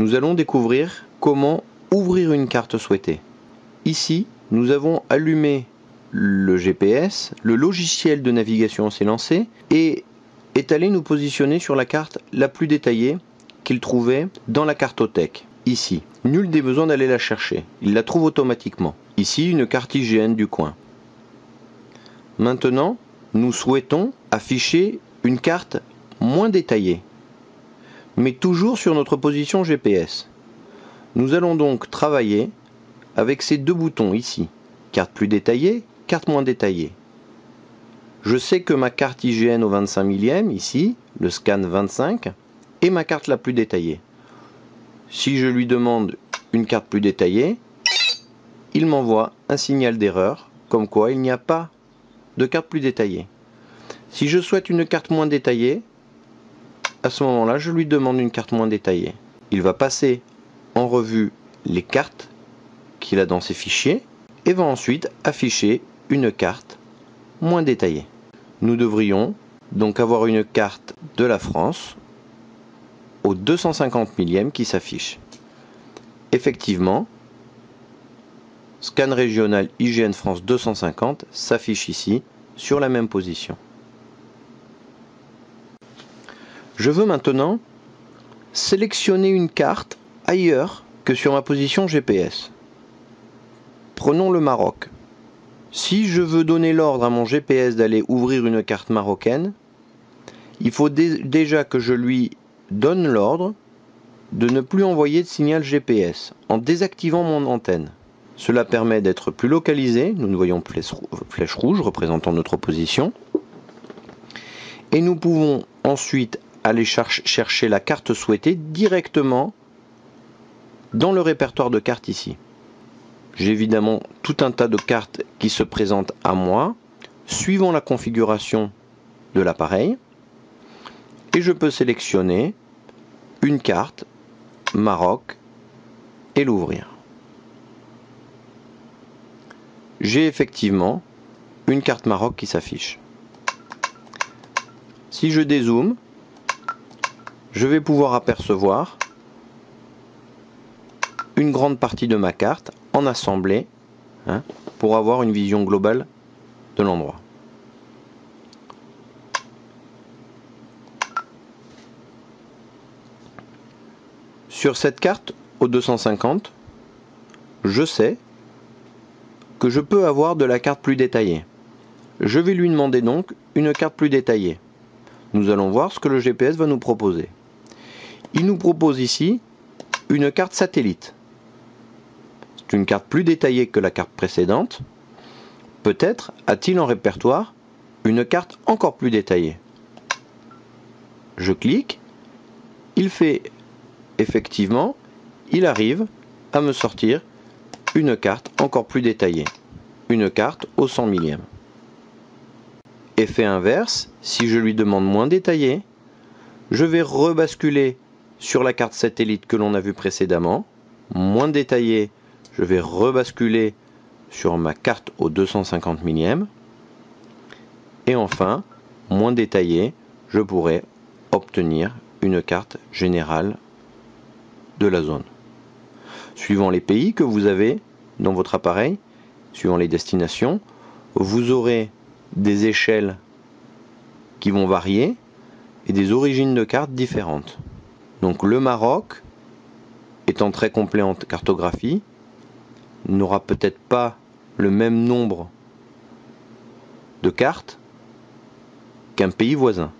nous allons découvrir comment ouvrir une carte souhaitée. Ici, nous avons allumé le GPS, le logiciel de navigation s'est lancé et est allé nous positionner sur la carte la plus détaillée qu'il trouvait dans la cartothèque. Ici, nul n'est besoin d'aller la chercher, il la trouve automatiquement. Ici, une carte IGN du coin. Maintenant, nous souhaitons afficher une carte moins détaillée, mais toujours sur notre position GPS. Nous allons donc travailler avec ces deux boutons ici, carte plus détaillée, carte moins détaillée. Je sais que ma carte IGN au 25 millième, ici, le scan 25, est ma carte la plus détaillée. Si je lui demande une carte plus détaillée, il m'envoie un signal d'erreur, comme quoi il n'y a pas de carte plus détaillée. Si je souhaite une carte moins détaillée, à ce moment-là, je lui demande une carte moins détaillée. Il va passer en revue les cartes qu'il a dans ses fichiers et va ensuite afficher une carte moins détaillée. Nous devrions donc avoir une carte de la France au 250 millième qui s'affiche. Effectivement, scan régional IGN France 250 s'affiche ici sur la même position. Je veux maintenant sélectionner une carte ailleurs que sur ma position GPS. Prenons le Maroc. Si je veux donner l'ordre à mon GPS d'aller ouvrir une carte marocaine, il faut déjà que je lui donne l'ordre de ne plus envoyer de signal GPS en désactivant mon antenne. Cela permet d'être plus localisé, nous ne voyons plus flèche rouge représentant notre position, et nous pouvons ensuite aller chercher la carte souhaitée directement dans le répertoire de cartes ici. J'ai évidemment tout un tas de cartes qui se présentent à moi, suivant la configuration de l'appareil, et je peux sélectionner une carte Maroc et l'ouvrir. J'ai effectivement une carte Maroc qui s'affiche. Si je dézoome, je vais pouvoir apercevoir une grande partie de ma carte en assemblée pour avoir une vision globale de l'endroit. Sur cette carte au 250, je sais que je peux avoir de la carte plus détaillée. Je vais lui demander donc une carte plus détaillée. Nous allons voir ce que le GPS va nous proposer. Il nous propose ici une carte satellite. C'est une carte plus détaillée que la carte précédente. Peut-être a-t-il en répertoire une carte encore plus détaillée. Je clique, il arrive à me sortir une carte encore plus détaillée, une carte au 100 millième. Effet inverse, si je lui demande moins détaillé, je vais rebasculer sur la carte satellite que l'on a vue précédemment, moins détaillé, je vais rebasculer sur ma carte au 250 millième, et enfin, moins détaillé, je pourrais obtenir une carte générale de la zone. Suivant les pays que vous avez dans votre appareil, suivant les destinations, vous aurez des échelles qui vont varier et des origines de cartes différentes. Donc le Maroc, étant très complet en cartographie, n'aura peut-être pas le même nombre de cartes qu'un pays voisin.